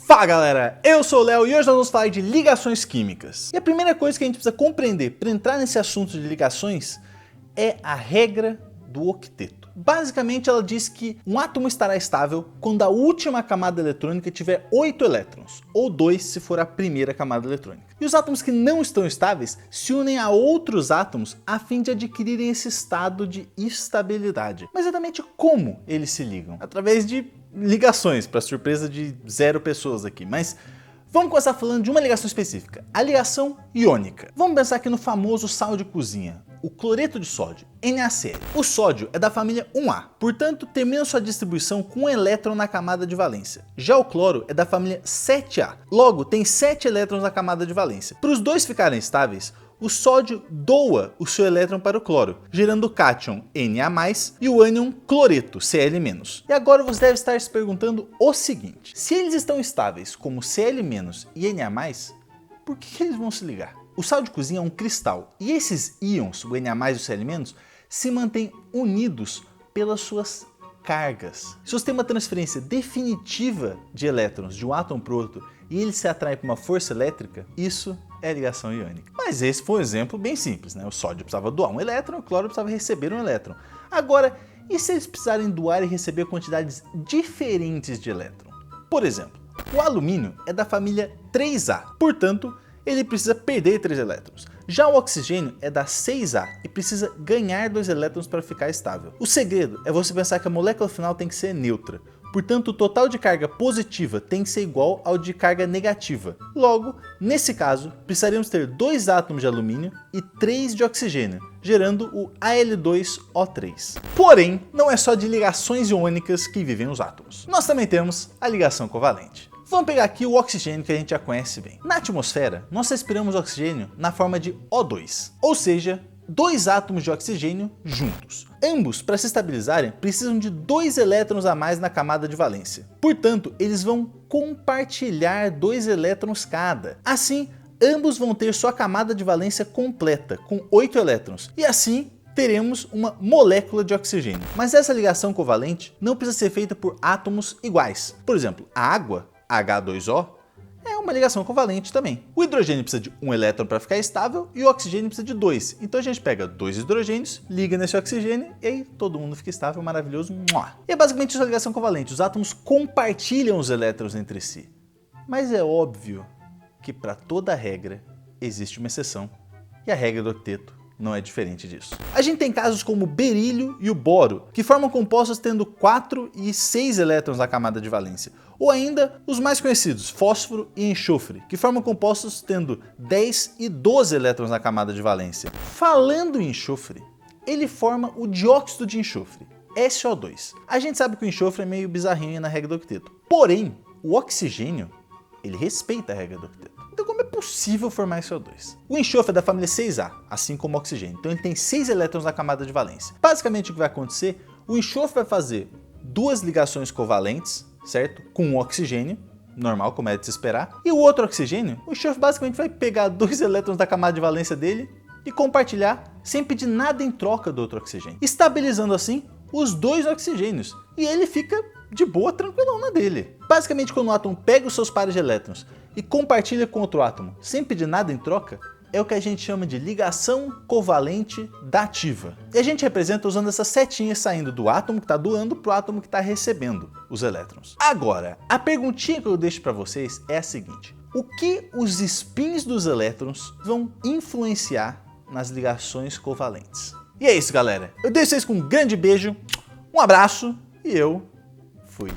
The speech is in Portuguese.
Fala galera, eu sou o Léo e hoje nós vamos falar de ligações químicas. E a primeira coisa que a gente precisa compreender para entrar nesse assunto de ligações é a regra do octeto. Basicamente ela diz que um átomo estará estável quando a última camada eletrônica tiver 8 elétrons, ou 2 se for a primeira camada eletrônica. E os átomos que não estão estáveis se unem a outros átomos a fim de adquirirem esse estado de estabilidade. Mas exatamente como eles se ligam? Através de ligações, para surpresa de 0 pessoas aqui, mas vamos começar falando de uma ligação específica, a ligação iônica. Vamos pensar aqui no famoso sal de cozinha, o cloreto de sódio, NaCl. O sódio é da família 1A, portanto termina sua distribuição com um elétron na camada de valência. Já o cloro é da família 7A, logo tem 7 elétrons na camada de valência. Para os dois ficarem estáveis, o sódio doa o seu elétron para o cloro, gerando o cátion Na+, e o ânion cloreto, Cl-. E agora você deve estar se perguntando o seguinte: se eles estão estáveis como Cl- e Na+, por que eles vão se ligar? O sal de cozinha é um cristal, e esses íons, o Na+, e o Cl-, se mantêm unidos pelas suas cargas. Se você tem uma transferência definitiva de elétrons de um átomo para o outro e ele se atrai por uma força elétrica, isso é ligação iônica. Mas esse foi um exemplo bem simples, né? O sódio precisava doar um elétron, o cloro precisava receber um elétron. Agora, e se eles precisarem doar e receber quantidades diferentes de elétron? Por exemplo, o alumínio é da família 3A, portanto, ele precisa perder 3 elétrons. Já o oxigênio é da 6A e precisa ganhar 2 elétrons para ficar estável. O segredo é você pensar que a molécula final tem que ser neutra. Portanto, o total de carga positiva tem que ser igual ao de carga negativa. Logo, nesse caso, precisaríamos ter 2 átomos de alumínio e 3 de oxigênio, gerando o Al2O3. Porém, não é só de ligações iônicas que vivem os átomos. Nós também temos a ligação covalente. Vamos pegar aqui o oxigênio que a gente já conhece bem. Na atmosfera, nós respiramos oxigênio na forma de O2, ou seja, 2 átomos de oxigênio juntos. Ambos, para se estabilizarem, precisam de 2 elétrons a mais na camada de valência. Portanto, eles vão compartilhar 2 elétrons cada. Assim, ambos vão ter sua camada de valência completa, com 8 elétrons. E assim, teremos uma molécula de oxigênio. Mas essa ligação covalente não precisa ser feita por átomos iguais. Por exemplo, a água, H2O, é uma ligação covalente também. O hidrogênio precisa de 1 elétron para ficar estável e o oxigênio precisa de 2. Então a gente pega 2 hidrogênios, liga nesse oxigênio e aí todo mundo fica estável, maravilhoso. E é basicamente isso a ligação covalente. Os átomos compartilham os elétrons entre si. Mas é óbvio que para toda regra existe uma exceção. E a regra do octeto não é diferente disso. A gente tem casos como o berílio e o boro, que formam compostos tendo 4 e 6 elétrons na camada de valência. Ou ainda os mais conhecidos, fósforo e enxofre, que formam compostos tendo 10 e 12 elétrons na camada de valência. Falando em enxofre, ele forma o dióxido de enxofre, SO2. A gente sabe que o enxofre é meio bizarrinho na regra do octeto. Porém, o oxigênio, ele respeita a regra do octeto. Então como é possível formar SO2? O enxofre é da família 6A, assim como o oxigênio. Então ele tem 6 elétrons na camada de valência. Basicamente o que vai acontecer, o enxofre vai fazer 2 ligações covalentes, certo? Com o oxigênio, normal, como é de se esperar. E o outro oxigênio, o enxofre basicamente vai pegar 2 elétrons da camada de valência dele e compartilhar sem pedir nada em troca do outro oxigênio. Estabilizando assim os 2 oxigênios. E ele fica de boa, tranquilão na dele. Basicamente quando o átomo pega os seus pares de elétrons e compartilha com outro átomo sem pedir nada em troca, é o que a gente chama de ligação covalente dativa. E a gente representa usando essas setinhas saindo do átomo que está doando para o átomo que está recebendo os elétrons. Agora, a perguntinha que eu deixo para vocês é a seguinte: o que os spins dos elétrons vão influenciar nas ligações covalentes? E é isso, galera. Eu deixo vocês com um grande beijo, um abraço e eu fui.